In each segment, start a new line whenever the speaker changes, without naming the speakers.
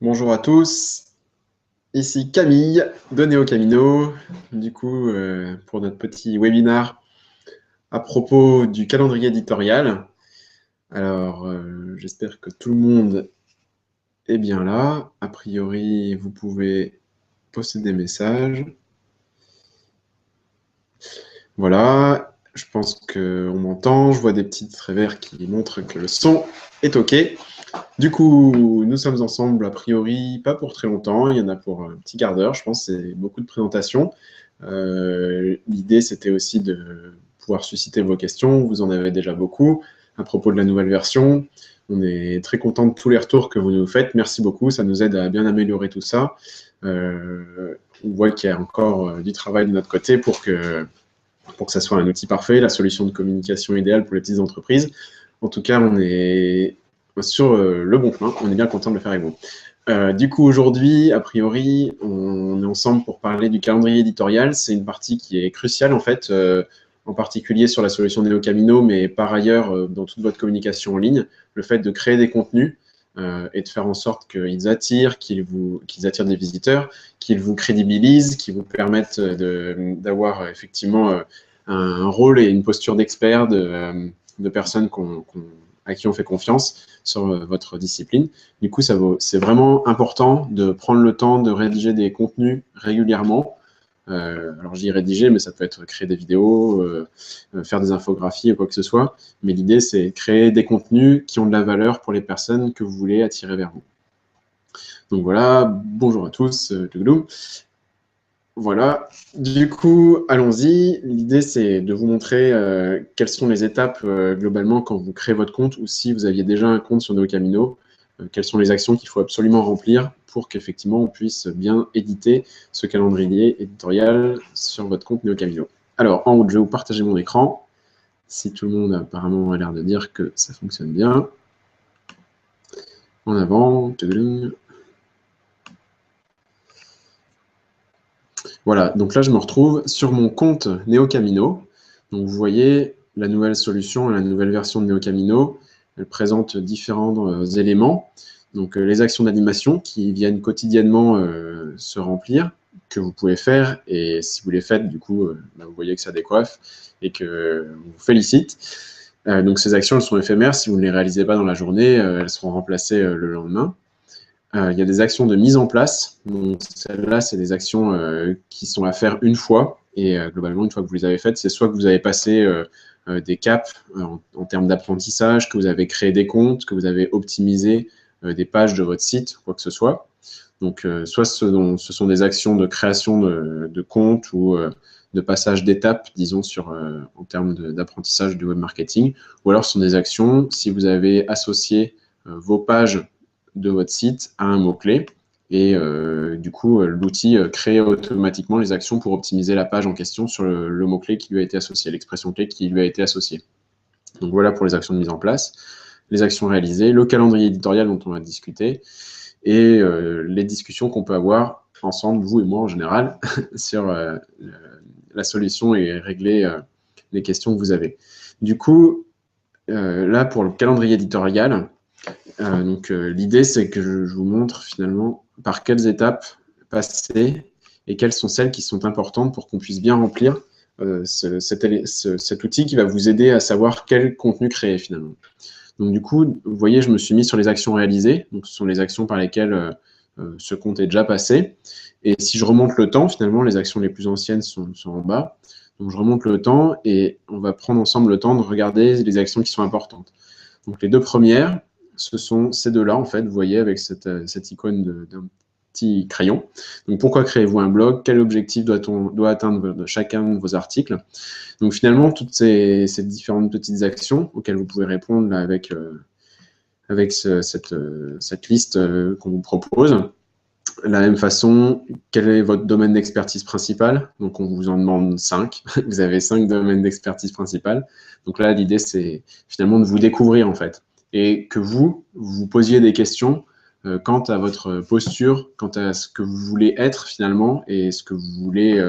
Bonjour à tous, ici Camille de Neo Camino, du coup pour notre petit webinaire à propos du calendrier éditorial. Alors j'espère que tout le monde est bien là. A priori, vous pouvez poster des messages. Voilà, je pense qu'on m'entend, je vois des petits traits verts qui montrent que le son est OK. Du coup, nous sommes ensemble, a priori, pas pour très longtemps, il y en a pour un petit quart d'heure, je pense, c'est beaucoup de présentations. L'idée, c'était aussi de pouvoir susciter vos questions, vous en avez déjà beaucoup, à propos de la nouvelle version. On est très content de tous les retours que vous nous faites, merci beaucoup, ça nous aide à bien améliorer tout ça. On voit qu'il y a encore du travail de notre côté pour que ça soit un outil parfait, la solution de communication idéale pour les petites entreprises. En tout cas, on est sur le bon point. On est bien content de le faire avec vous. Du coup, aujourd'hui, a priori, on est ensemble pour parler du calendrier éditorial. C'est une partie qui est cruciale, en fait, en particulier sur la solution Neo Camino, mais par ailleurs, dans toute votre communication en ligne, le fait de créer des contenus et de faire en sorte qu'ils attirent, qu'ils attirent des visiteurs, qu'ils vous crédibilisent, qu'ils vous permettent d'avoir effectivement un rôle et une posture d'expert, de personnes à qui on fait confiance sur votre discipline. Du coup, c'est vraiment important de prendre le temps de rédiger des contenus régulièrement. Alors, je dis rédiger, mais ça peut être créer des vidéos, faire des infographies ou quoi que ce soit. Mais l'idée, c'est créer des contenus qui ont de la valeur pour les personnes que vous voulez attirer vers vous. Donc voilà, bonjour à tous, Voilà, du coup, allons-y. L'idée, c'est de vous montrer quelles sont les étapes globalement quand vous créez votre compte ou si vous aviez déjà un compte sur NeoCamino, quelles sont les actions qu'il faut absolument remplir pour qu'effectivement on puisse bien éditer ce calendrier éditorial sur votre compte NeoCamino. Alors, en haut, je vais vous partager mon écran, si tout le monde apparemment a l'air de dire que ça fonctionne bien. En avant, voilà, donc là, je me retrouve sur mon compte NeoCamino. Donc, vous voyez, la nouvelle solution, la nouvelle version de NeoCamino, elle présente différents éléments. Donc, les actions d'animation qui viennent quotidiennement se remplir, que vous pouvez faire. Et si vous les faites, du coup, vous voyez que ça décoiffe et que vous félicite. Donc, ces actions, elles sont éphémères. Si vous ne les réalisez pas dans la journée, elles seront remplacées le lendemain. Il y a des actions de mise en place. Donc, celles-là, c'est des actions qui sont à faire une fois. Et globalement, une fois que vous les avez faites, c'est soit que vous avez passé des caps en termes d'apprentissage, que vous avez créé des comptes, que vous avez optimisé des pages de votre site, quoi que ce soit. Donc, soit ce sont des actions de création de comptes ou de passage d'étapes, disons, en termes d'apprentissage du web marketing. Ou alors, ce sont des actions, si vous avez associé vos pages de votre site à un mot-clé. Et du coup, l'outil crée automatiquement les actions pour optimiser la page en question sur le mot-clé qui lui a été associé, l'expression clé qui lui a été associée. Donc voilà pour les actions de mise en place, les actions réalisées, le calendrier éditorial dont on va discuter et les discussions qu'on peut avoir ensemble, vous et moi en général, sur la solution et régler les questions que vous avez. Du coup, là, pour le calendrier éditorial, l'idée, c'est que je vous montre finalement par quelles étapes passer et quelles sont celles qui sont importantes pour qu'on puisse bien remplir cet outil qui va vous aider à savoir quel contenu créer finalement. Donc du coup, vous voyez, je me suis mis sur les actions réalisées. Donc ce sont les actions par lesquelles ce compte est déjà passé. Et si je remonte le temps, finalement, les actions les plus anciennes sont en bas. Donc je remonte le temps et on va prendre ensemble le temps de regarder les actions qui sont importantes. Donc les deux premières, ce sont ces deux-là, en fait, vous voyez, avec cette icône d'un petit crayon. Donc pourquoi créez-vous un blog? Quel objectif doit atteindre chacun de vos articles? Donc finalement, toutes ces différentes petites actions auxquelles vous pouvez répondre là, avec cette liste qu'on vous propose. De la même façon, quel est votre domaine d'expertise principal? Donc, on vous en demande 5. Vous avez 5 domaines d'expertise principale. Donc là, l'idée, c'est finalement de vous découvrir, en fait. Et que vous posiez des questions quant à votre posture, quant à ce que vous voulez être, finalement, et ce que vous voulez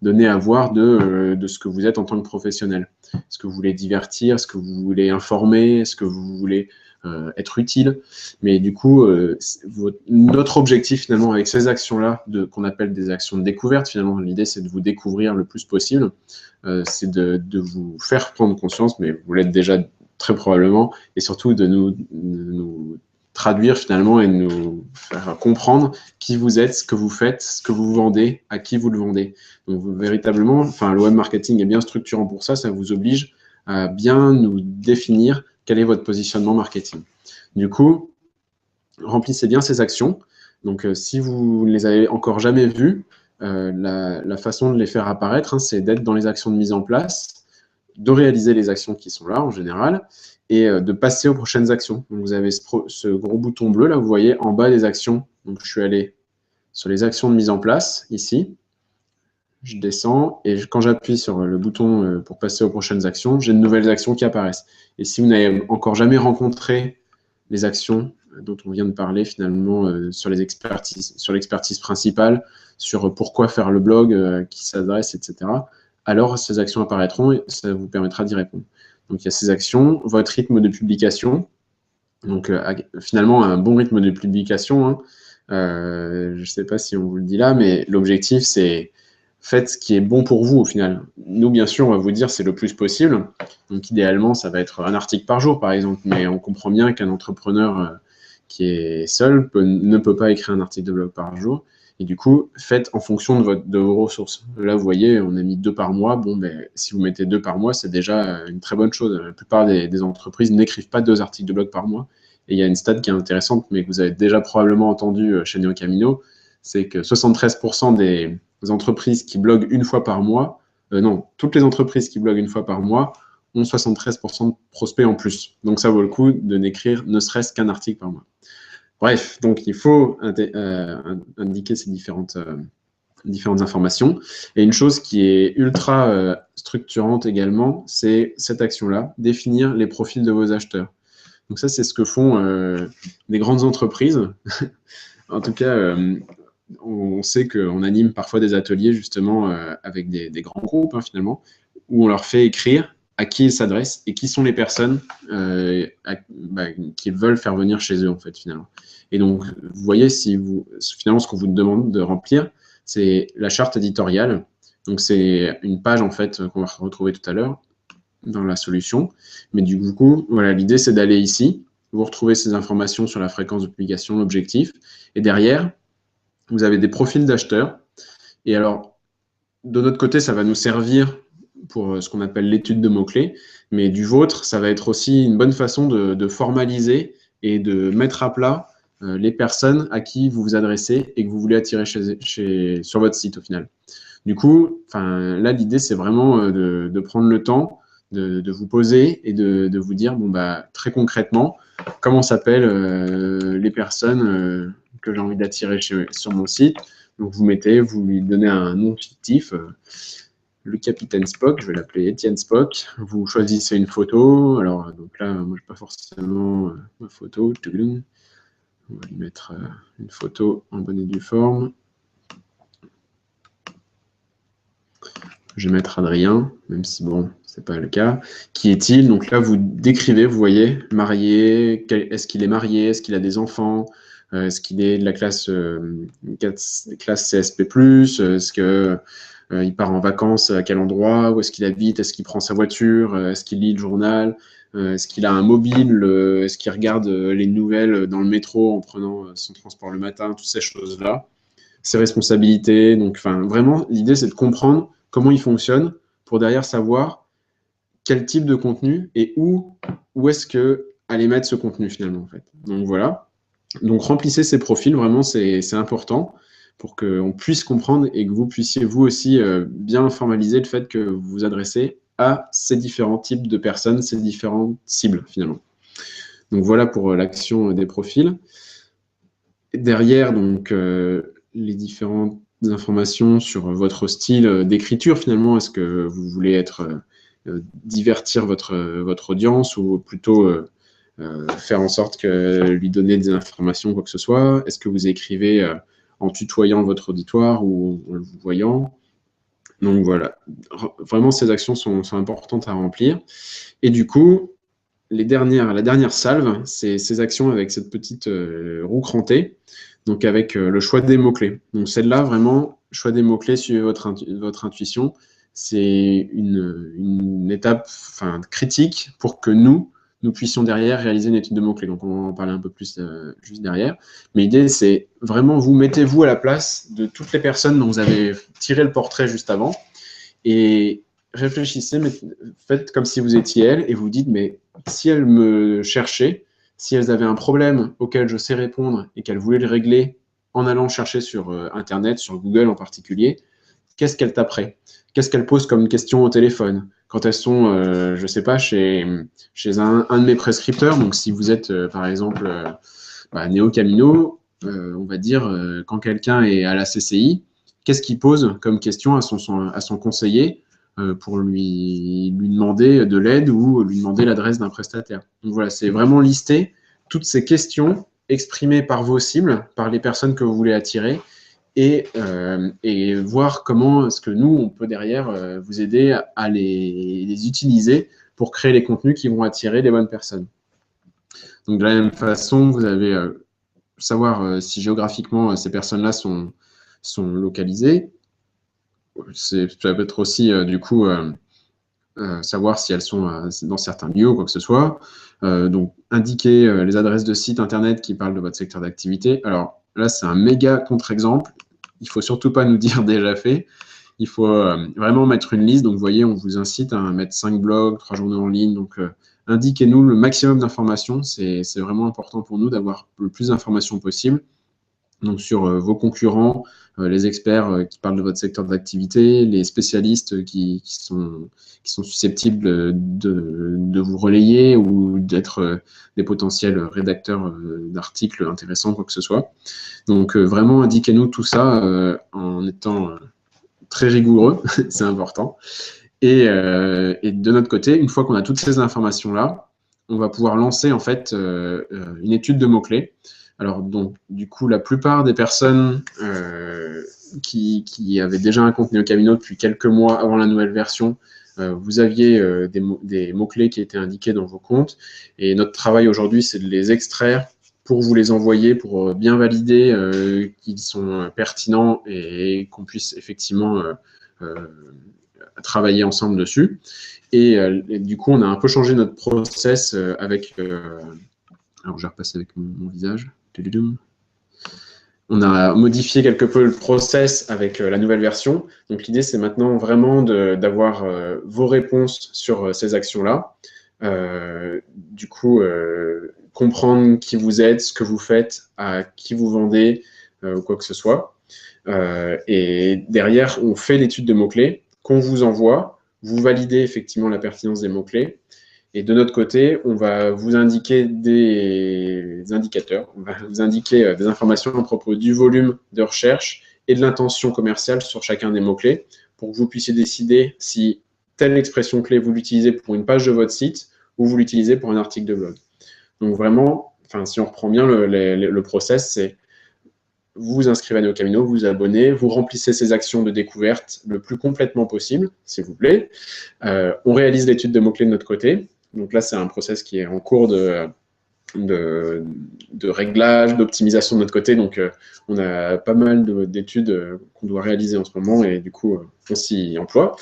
donner à voir de ce que vous êtes en tant que professionnel. Est-ce que vous voulez divertir? Est-ce que vous voulez informer? Est-ce que vous voulez être utile? Mais du coup, notre objectif finalement avec ces actions-là, qu'on appelle des actions de découverte, finalement, l'idée c'est de vous découvrir le plus possible, c'est de vous faire prendre conscience, mais vous l'êtes déjà très probablement, et surtout de nous traduire finalement et de nous faire comprendre qui vous êtes, ce que vous faites, ce que vous vendez, à qui vous le vendez. Donc véritablement, enfin, le web marketing est bien structurant pour ça, ça vous oblige à bien nous définir quel est votre positionnement marketing. Du coup, remplissez bien ces actions. Donc si vous ne les avez encore jamais vues, la façon de les faire apparaître, c'est d'être dans les actions de mise en place, de réaliser les actions qui sont là en général, et de passer aux prochaines actions. Donc, vous avez ce gros bouton bleu, là, vous voyez, en bas des actions. Donc, je suis allé sur les actions de mise en place, ici. Je descends, et quand j'appuie sur le bouton pour passer aux prochaines actions, j'ai de nouvelles actions qui apparaissent. Et si vous n'avez encore jamais rencontré les actions dont on vient de parler, finalement, sur l'expertise principale, sur pourquoi faire le blog, qui s'adresse, etc., alors ces actions apparaîtront et ça vous permettra d'y répondre. Donc, il y a ces actions, votre rythme de publication. Donc, finalement, un bon rythme de publication, hein, je ne sais pas si on vous le dit là, mais l'objectif, c'est faites ce qui est bon pour vous au final. Nous, bien sûr, on va vous dire c'est le plus possible. Donc, idéalement, ça va être un article par jour, par exemple. Mais on comprend bien qu'un entrepreneur qui est seul ne peut pas écrire un article de blog par jour. Et du coup, faites en fonction de vos ressources. Là, vous voyez, on a mis 2 par mois. Bon, ben, si vous mettez 2 par mois, c'est déjà une très bonne chose. La plupart des entreprises n'écrivent pas 2 articles de blog par mois. Et il y a une stat qui est intéressante, mais que vous avez déjà probablement entendu chez NeoCamino, c'est que 73% des entreprises qui bloguent une fois par mois, non, toutes les entreprises qui bloguent une fois par mois ont 73% de prospects en plus. Donc, ça vaut le coup de n'écrire ne serait-ce qu'un article par mois. Bref, donc il faut indiquer ces différentes informations. Et une chose qui est ultra structurante également, c'est cette action-là, définir les profils de vos acheteurs. Donc ça, c'est ce que font des grandes entreprises. En tout cas, on sait qu'on anime parfois des ateliers justement avec des grands groupes, finalement, où on leur fait écrire à qui ils s'adressent et qui sont les personnes qui veulent faire venir chez eux, en fait, finalement. Et donc, vous voyez, finalement, ce qu'on vous demande de remplir, c'est la charte éditoriale. Donc, c'est une page, en fait, qu'on va retrouver tout à l'heure dans la solution. Mais du coup, voilà, l'idée, c'est d'aller ici. Vous retrouvez ces informations sur la fréquence de publication, l'objectif. Et derrière, vous avez des profils d'acheteurs. Et alors, de notre côté, ça va nous servir pour ce qu'on appelle l'étude de mots-clés. Mais du vôtre, ça va être aussi une bonne façon de formaliser et de mettre à plat les personnes à qui vous vous adressez et que vous voulez attirer sur votre site au final. Du coup, là, l'idée, c'est vraiment de prendre le temps de vous poser et de vous dire, bon, bah, très concrètement, comment s'appellent les personnes que j'ai envie d'attirer sur mon site. Donc, vous lui donnez un nom fictif, le capitaine Spock, je vais l'appeler Étienne Spock. Vous choisissez une photo. Alors, donc là, moi, je n'ai pas forcément ma photo. On va lui mettre une photo en bonne et due forme. Je vais mettre Adrien, même si, bon, ce n'est pas le cas. Qui est-il? Donc là, vous décrivez, vous voyez, marié, est-ce qu'il est marié, est-ce qu'il a des enfants, est-ce qu'il est de la classe CSP+, est-ce qu'il part en vacances, à quel endroit, où est-ce qu'il habite, est-ce qu'il prend sa voiture, est-ce qu'il lit le journal, est-ce qu'il a un mobile, est-ce qu'il regarde les nouvelles dans le métro en prenant son transport le matin, toutes ces choses-là. Ses responsabilités, donc vraiment, l'idée, c'est de comprendre comment il fonctionne pour derrière savoir quel type de contenu et où est-ce que aller mettre ce contenu finalement en fait. Donc voilà. Donc remplissez ces profils, vraiment c'est important pour qu'on puisse comprendre et que vous puissiez vous aussi bien formaliser le fait que vous vous adressez à ces différents types de personnes, ces différentes cibles finalement. Donc voilà pour l'action des profils. Derrière, donc les différentes informations sur votre style d'écriture finalement. Est-ce que vous voulez divertir votre audience ou plutôt faire en sorte que lui donner des informations, quoi que ce soit? Est-ce que vous écrivez en tutoyant votre auditoire ou en le voyant? Donc voilà, vraiment ces actions sont importantes à remplir. Et du coup, la dernière salve, c'est ces actions avec cette petite roue crantée, donc avec le choix des mots-clés. Donc celle-là, vraiment, choix des mots-clés, suivez votre intuition. C'est une étape critique pour que nous puissions derrière réaliser une étude de mots-clés. Donc on va en parler un peu plus juste derrière. Mais l'idée, c'est vraiment, mettez-vous à la place de toutes les personnes dont vous avez tiré le portrait juste avant et réfléchissez, mais faites comme si vous étiez elles et vous dites, mais si elles me cherchaient, si elles avaient un problème auquel je sais répondre et qu'elles voulaient le régler en allant chercher sur Internet, sur Google en particulier, qu'est-ce qu'elles taperaient? Qu'est-ce qu'elles posent comme question au téléphone? Quand elles sont, je ne sais pas, chez un de mes prescripteurs, donc si vous êtes par exemple Néo Camino, on va dire, quand quelqu'un est à la CCI, qu'est-ce qu'il pose comme question à son conseiller pour lui demander de l'aide ou lui demander l'adresse d'un prestataire. Donc voilà, c'est vraiment lister toutes ces questions exprimées par vos cibles, par les personnes que vous voulez attirer, et voir comment est-ce que nous, on peut derrière vous aider à les utiliser pour créer les contenus qui vont attirer les bonnes personnes. Donc de la même façon, vous avez savoir si géographiquement ces personnes-là sont localisées. Ça peut être aussi du coup savoir si elles sont dans certains lieux ou quoi que ce soit. Donc indiquer les adresses de sites internet qui parlent de votre secteur d'activité. Alors là, c'est un méga contre-exemple. Il ne faut surtout pas nous dire déjà fait. Il faut vraiment mettre une liste. Donc, vous voyez, on vous incite à mettre 5 blogs, 3 journaux en ligne. Donc, indiquez-nous le maximum d'informations. C'est vraiment important pour nous d'avoir le plus d'informations possible. Donc, sur vos concurrents, les experts qui parlent de votre secteur d'activité, les spécialistes qui sont susceptibles de vous relayer ou d'être des potentiels rédacteurs d'articles intéressants, quoi que ce soit. Donc, vraiment, indiquez-nous tout ça en étant très rigoureux, c'est important. Et de notre côté, une fois qu'on a toutes ces informations-là, on va pouvoir lancer en fait une étude de mots-clés. Alors, donc, du coup, la plupart des personnes qui avaient déjà un compte Néo Camino depuis quelques mois avant la nouvelle version, vous aviez des mots-clés qui étaient indiqués dans vos comptes. Et notre travail aujourd'hui, c'est de les extraire pour vous les envoyer, pour bien valider qu'ils sont pertinents et qu'on puisse effectivement travailler ensemble dessus. Et du coup, on a un peu changé notre process avec... alors, je vais repasser avec mon visage. On a modifié quelque peu le process avec la nouvelle version. Donc, l'idée, c'est maintenant vraiment d'avoir vos réponses sur ces actions-là. Du coup, comprendre qui vous êtes, ce que vous faites, à qui vous vendez, ou quoi que ce soit. Et derrière, on fait l'étude de mots-clés qu'on vous envoie. Vous validez effectivement la pertinence des mots-clés. Et de notre côté, on va vous indiquer des indicateurs, on va vous indiquer des informations à propos du volume de recherche et de l'intention commerciale sur chacun des mots-clés pour que vous puissiez décider si telle expression clé vous l'utilisez pour une page de votre site ou vous l'utilisez pour un article de blog. Donc vraiment, si on reprend bien le process, c'est vous vous inscrivez à Néo Camino, vous vous abonnez, vous remplissez ces actions de découverte le plus complètement possible, s'il vous plaît. On réalise l'étude de mots-clés de notre côté. Donc là, c'est un process qui est en cours de réglage, d'optimisation de notre côté. Donc, on a pas mal d'études qu'on doit réaliser en ce moment et du coup, on s'y emploie.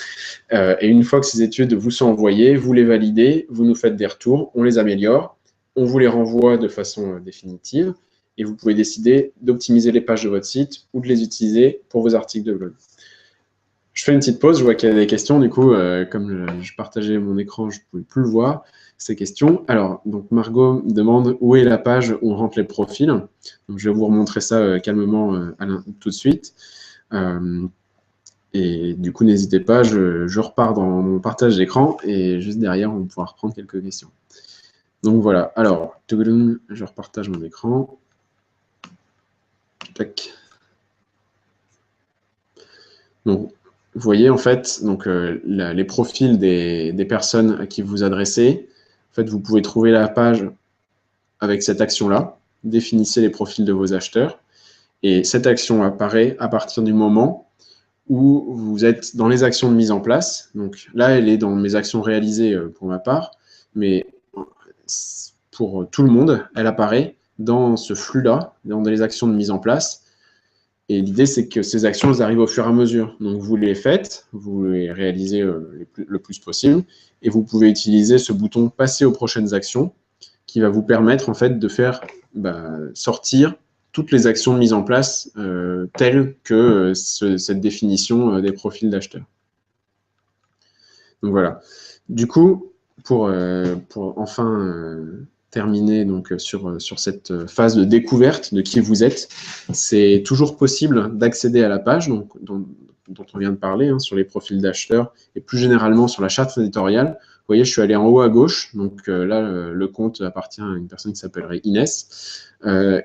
Et une fois que ces études vous sont envoyées, vous les validez, vous nous faites des retours, on les améliore, on vous les renvoie de façon définitive et vous pouvez décider d'optimiser les pages de votre site ou de les utiliser pour vos articles de blog. Je fais une petite pause, je vois qu'il y a des questions. Du coup, comme je partageais mon écran, je ne pouvais plus le voir, ces questions. Alors, donc Margot demande où est la page où on rentre les profils. Donc, je vais vous remontrer ça calmement tout de suite. Et du coup, n'hésitez pas, je repars dans mon partage d'écran et juste derrière, on va pouvoir reprendre quelques questions. Donc voilà, alors, je repartage mon écran. Tac. Donc, vous voyez, en fait, donc, les profils des personnes à qui vous adressez. En fait, vous pouvez trouver la page avec cette action-là. Définissez les profils de vos acheteurs. Et cette action apparaît à partir du moment où vous êtes dans les actions de mise en place. Donc là, elle est dans mes actions réalisées pour ma part, mais pour tout le monde, elle apparaît dans ce flux-là, dans les actions de mise en place. Et l'idée, c'est que ces actions, elles arrivent au fur et à mesure. Donc, vous les faites, vous les réalisez le plus possible, et vous pouvez utiliser ce bouton « Passer aux prochaines actions » qui va vous permettre, en fait, de faire sortir toutes les actions de mise en place telles que cette définition des profils d'acheteurs. Donc, voilà. Du coup, pour enfin terminer donc, sur cette phase de découverte de qui vous êtes, c'est toujours possible d'accéder à la page dont on vient de parler, hein, sur les profils d'acheteurs et plus généralement sur la charte éditoriale. Vous voyez, je suis allé en haut à gauche, donc là, le compte appartient à une personne qui s'appellerait Inès.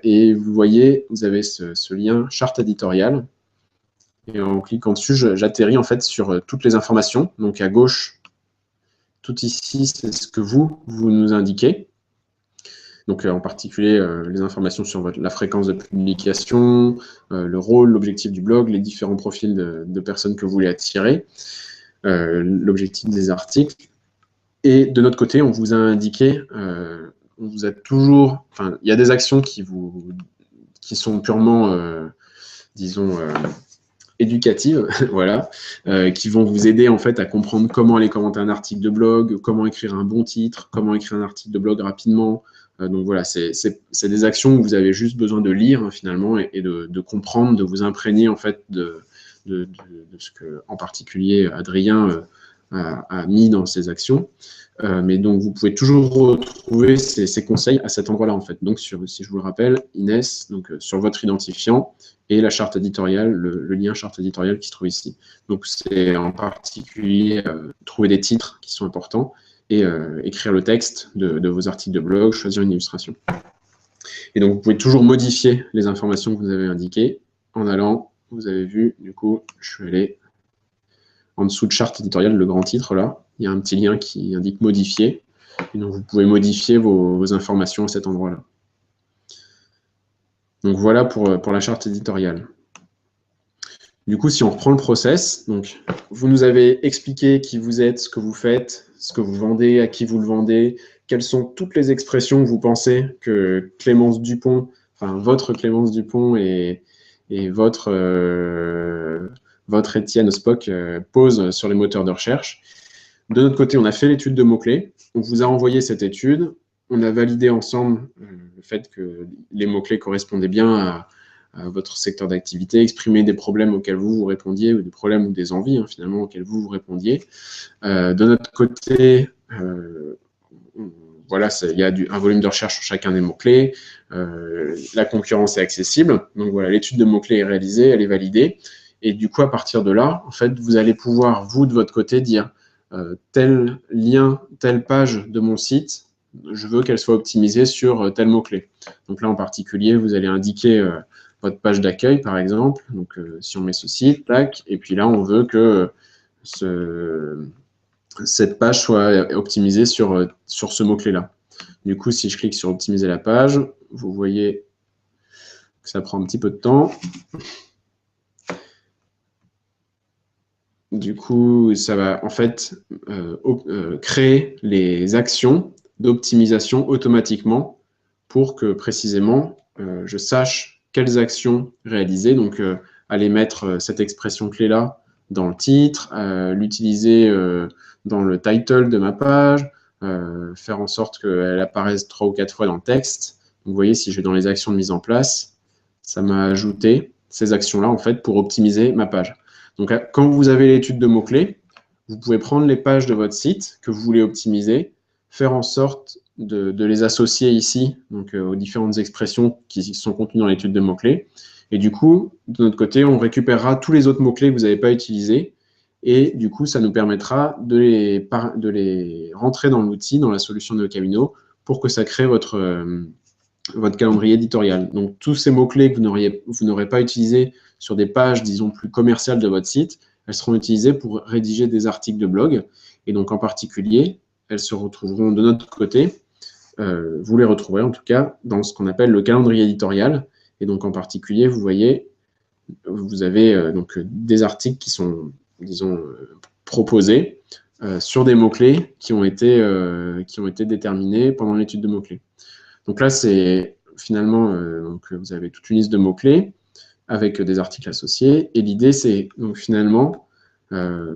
Et vous voyez, vous avez ce lien charte éditoriale. Et en cliquant dessus, j'atterris en fait sur toutes les informations. Donc à gauche, tout ici, c'est ce que vous nous indiquez. Donc, en particulier, les informations sur la fréquence de publication, le rôle, l'objectif du blog, les différents profils de personnes que vous voulez attirer, l'objectif des articles. Et de notre côté, on vous a indiqué, on vous a toujours, enfin, il y a des actions qui sont purement, disons, éducatives, voilà, qui vont vous aider en fait à comprendre comment aller commenter un article de blog, comment écrire un bon titre, comment écrire un article de blog rapidement. Donc voilà, c'est des actions où vous avez juste besoin de lire, hein, finalement, et de comprendre, de vous imprégner en fait de ce que, en particulier, Adrien a mis dans ses actions. Mais donc, vous pouvez toujours retrouver ces conseils à cet endroit-là, en fait. Donc, si je vous le rappelle, Inès, donc, sur votre identifiant et la charte éditoriale, le lien charte éditoriale qui se trouve ici. Donc, c'est en particulier trouver des titres qui sont importants et écrire le texte de vos articles de blog, choisir une illustration. Et donc, vous pouvez toujours modifier les informations que vous avez indiquées en allant, vous avez vu, du coup, je suis allé en dessous de charte éditoriale, le grand titre, là, il y a un petit lien qui indique « Modifier ». Et donc, vous pouvez modifier vos informations à cet endroit-là. Donc, voilà pour la charte éditoriale. Du coup, si on reprend le process, donc, vous nous avez expliqué qui vous êtes, ce que vous faites, ce que vous vendez, à qui vous le vendez, quelles sont toutes les expressions que vous pensez que Clémence Dupont, enfin, votre Clémence Dupont et votre Étienne Spock pose sur les moteurs de recherche. De notre côté, on a fait l'étude de mots-clés, on vous a envoyé cette étude, on a validé ensemble le fait que les mots-clés correspondaient bien à votre secteur d'activité, exprimer des problèmes auxquels vous répondiez, ou des problèmes ou des envies, hein, finalement, auxquels vous répondiez. De notre côté, voilà, il y a un volume de recherche sur chacun des mots-clés, la concurrence est accessible, donc voilà, l'étude de mots-clés est réalisée, elle est validée, et du coup, à partir de là, en fait, vous allez pouvoir, vous, de votre côté, dire tel lien, telle page de mon site, je veux qu'elle soit optimisée sur tel mot-clé. Donc là, en particulier, vous allez indiquer votre page d'accueil, par exemple. Donc, si on met ceci, tac, et puis là, on veut que cette page soit optimisée sur ce mot-clé-là. Du coup, si je clique sur « Optimiser la page », vous voyez que ça prend un petit peu de temps. Du coup, ça va en fait créer les actions d'optimisation automatiquement pour que précisément je sache quelles actions réaliser. Donc, aller mettre cette expression clé-là dans le titre, l'utiliser dans le title de ma page, faire en sorte qu'elle apparaisse 3 ou 4 fois dans le texte. Donc, vous voyez, si je vais dans les actions de mise en place, ça m'a ajouté ces actions-là en fait pour optimiser ma page. Donc, quand vous avez l'étude de mots-clés, vous pouvez prendre les pages de votre site que vous voulez optimiser, faire en sorte de les associer ici, donc aux différentes expressions qui sont contenues dans l'étude de mots-clés. Et du coup, de notre côté, on récupérera tous les autres mots-clés que vous n'avez pas utilisés. Et du coup, ça nous permettra de les rentrer dans l'outil, dans la solution de Camino, pour que ça crée votre calendrier éditorial. Donc, tous ces mots-clés que vous n'aurez pas utilisés sur des pages, disons, plus commerciales de votre site, elles seront utilisées pour rédiger des articles de blog. Et donc, en particulier, elles se retrouveront de notre côté, vous les retrouverez en tout cas dans ce qu'on appelle le calendrier éditorial. Et donc, en particulier, vous voyez, vous avez donc des articles qui sont, disons, proposés sur des mots-clés qui ont été déterminés pendant l'étude de mots-clés. Donc là, c'est finalement, donc vous avez toute une liste de mots-clés avec des articles associés. Et l'idée, c'est donc finalement,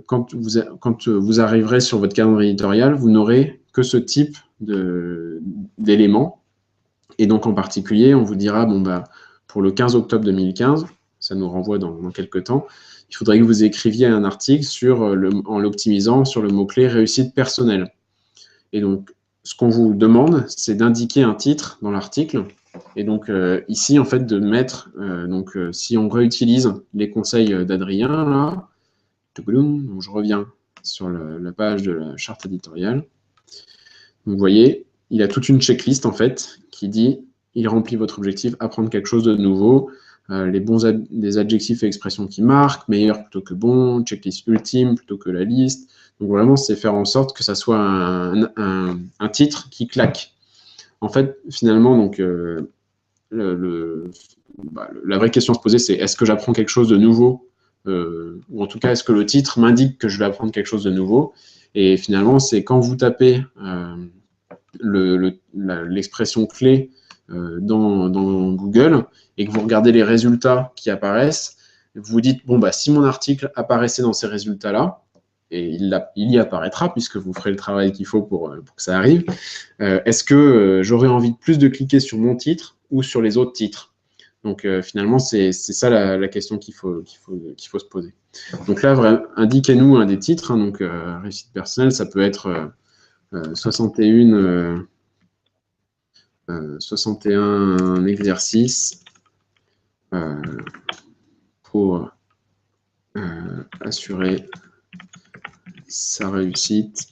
quand vous arriverez sur votre calendrier éditorial, vous n'aurez que ce type d'éléments. Et donc, en particulier, on vous dira, bon, bah, pour le 15 octobre 2015, ça nous renvoie dans quelques temps, il faudrait que vous écriviez un article en l'optimisant sur le mot-clé réussite personnelle. Et donc, ce qu'on vous demande, c'est d'indiquer un titre dans l'article. Et donc, ici, en fait, de mettre, si on réutilise les conseils d'Adrien, là, donc je reviens sur la page de la charte éditoriale. Donc, vous voyez, il a toute une checklist, en fait, qui dit, il remplit votre objectif, apprendre quelque chose de nouveau, des adjectifs et expressions qui marquent, meilleur plutôt que bon, checklist ultime plutôt que la liste. Donc vraiment, c'est faire en sorte que ça soit un titre qui claque. En fait, finalement, donc, la vraie question à se poser, c'est est-ce que j'apprends quelque chose de nouveau ou en tout cas, est-ce que le titre m'indique que je vais apprendre quelque chose de nouveau? Et finalement, c'est quand vous tapez l'expression clé dans Google et que vous regardez les résultats qui apparaissent, vous vous dites, bon, bah, si mon article apparaissait dans ces résultats-là, et il y apparaîtra puisque vous ferez le travail qu'il faut pour que ça arrive, est-ce que j'aurais envie de plus de cliquer sur mon titre ou sur les autres titres? Donc finalement, c'est ça la question qu'il faut se poser. Donc là, indiquez-nous un des titres, hein, donc réussite personnelle, ça peut être 61 exercices pour assurer sa réussite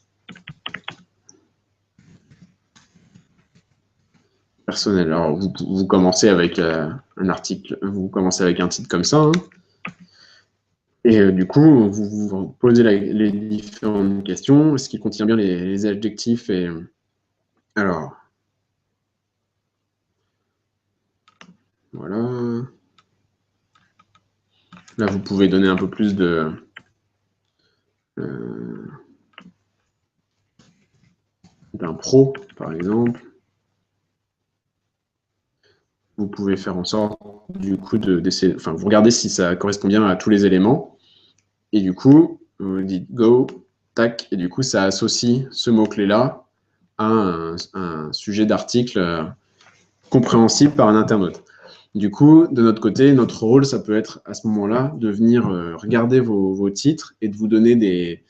personnelle. Alors, vous commencez avec un article, vous commencez avec un titre comme ça, hein, et du coup, vous posez les différentes questions. Est-ce qu'il contient bien les adjectifs et alors, voilà. Là, vous pouvez donner un peu plus d'un pro, par exemple. Vous pouvez faire en sorte, du coup, d'essayer, enfin, vous regardez si ça correspond bien à tous les éléments. Et du coup, vous dites go, tac, et du coup, ça associe ce mot-clé-là à un sujet d'article compréhensible par un internaute. Du coup, de notre côté, notre rôle, ça peut être à ce moment-là de venir regarder vos titres et de vous donner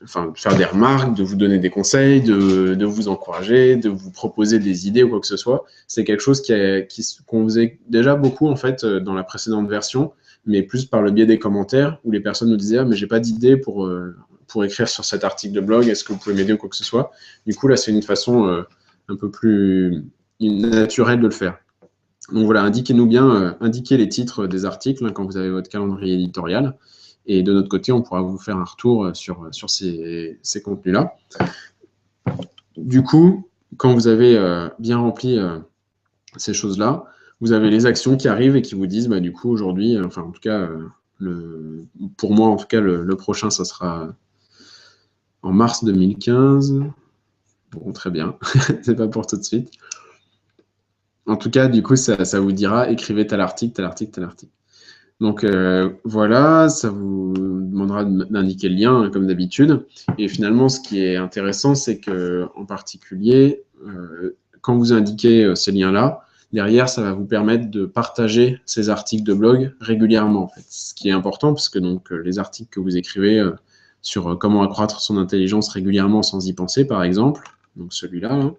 faire des remarques, de vous donner des conseils, de vous encourager, de vous proposer des idées ou quoi que ce soit. C'est quelque chose qu'on faisait déjà beaucoup en fait dans la précédente version, mais plus par le biais des commentaires où les personnes nous disaient ah, mais j'ai pas d'idée pour écrire sur cet article de blog, est-ce que vous pouvez m'aider ou quoi que ce soit. Du coup là c'est une façon un peu plus naturelle de le faire. Donc voilà, indiquez-nous bien, indiquez les titres des articles hein, quand vous avez votre calendrier éditorial. Et de notre côté, on pourra vous faire un retour sur ces contenus-là. Du coup, quand vous avez bien rempli ces choses-là, vous avez les actions qui arrivent et qui vous disent, bah, du coup, aujourd'hui, enfin, en tout cas, pour moi, en tout cas, le prochain, ça sera en mars 2015. Bon, très bien, c'est pas pour tout de suite. En tout cas, du coup, ça vous dira, écrivez tel article, tel article, tel article. Donc voilà, ça vous demandera d'indiquer le lien comme d'habitude. Et finalement, ce qui est intéressant, c'est que en particulier, quand vous indiquez ces liens-là, derrière, ça va vous permettre de partager ces articles de blog régulièrement. En fait. Ce qui est important, parce que donc, les articles que vous écrivez sur comment accroître son intelligence régulièrement sans y penser, par exemple, donc celui-là, là,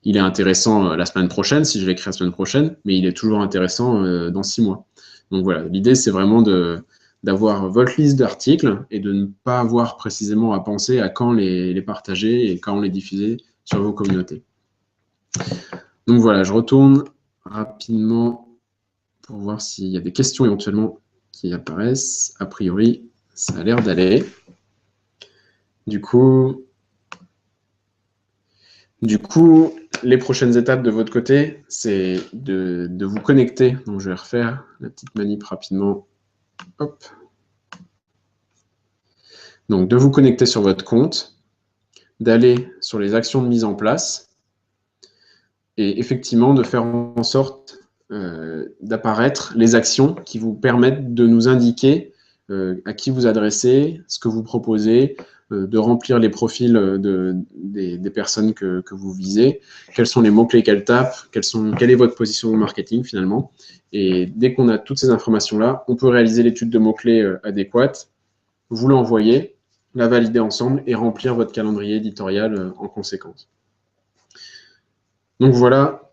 il est intéressant la semaine prochaine, si je l'écris la semaine prochaine, mais il est toujours intéressant dans 6 mois. Donc voilà, l'idée, c'est vraiment d'avoir votre liste d'articles et de ne pas avoir précisément à penser à quand les partager et quand les diffuser sur vos communautés. Donc voilà, je retourne rapidement pour voir s'il y a des questions éventuellement qui apparaissent. A priori, ça a l'air d'aller. Du coup, les prochaines étapes de votre côté, c'est de vous connecter. Donc, je vais refaire la petite manip rapidement. Hop. Donc, de vous connecter sur votre compte, d'aller sur les actions de mise en place et effectivement de faire en sorte d'apparaître les actions qui vous permettent de nous indiquer à qui vous adressez, ce que vous proposez, de remplir les profils des personnes que vous visez, quels sont les mots-clés qu'elles tapent, quelle est votre position au marketing finalement. Et dès qu'on a toutes ces informations-là, on peut réaliser l'étude de mots-clés adéquate, vous l'envoyer, la valider ensemble et remplir votre calendrier éditorial en conséquence. Donc voilà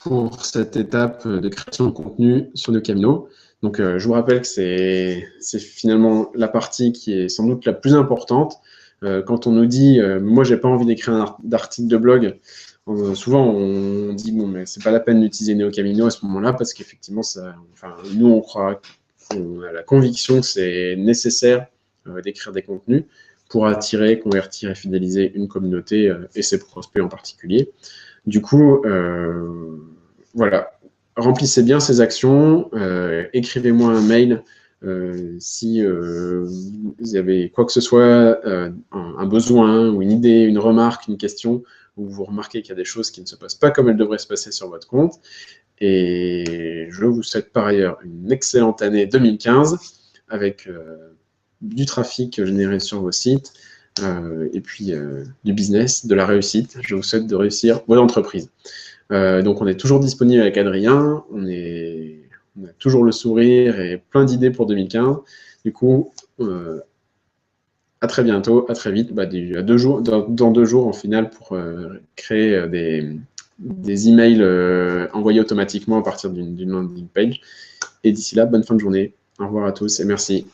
pour cette étape de création de contenu sur Neocamino. Donc, je vous rappelle que c'est finalement la partie qui est sans doute la plus importante. Quand on nous dit « moi, j'ai pas envie d'écrire d'article de blog », souvent, on dit « bon, mais c'est pas la peine d'utiliser Neocamino à ce moment-là parce qu'effectivement, nous, on a la conviction que c'est nécessaire d'écrire des contenus pour attirer, convertir et fidéliser une communauté et ses prospects en particulier. » Du coup, voilà, remplissez bien ces actions, écrivez-moi un mail si vous avez quoi que ce soit, un besoin ou une idée, une remarque, une question, où vous remarquez qu'il y a des choses qui ne se passent pas comme elles devraient se passer sur votre compte. Et je vous souhaite par ailleurs une excellente année 2015 avec du trafic généré sur vos sites, et puis du business, de la réussite. Je vous souhaite de réussir vos entreprises. Donc, on est toujours disponible avec Adrien. On a toujours le sourire et plein d'idées pour 2015. Du coup, à très bientôt, à très vite. Dans 2 jours, en finale, pour créer des emails envoyés automatiquement à partir d'une landing page. Et d'ici là, bonne fin de journée. Au revoir à tous et merci.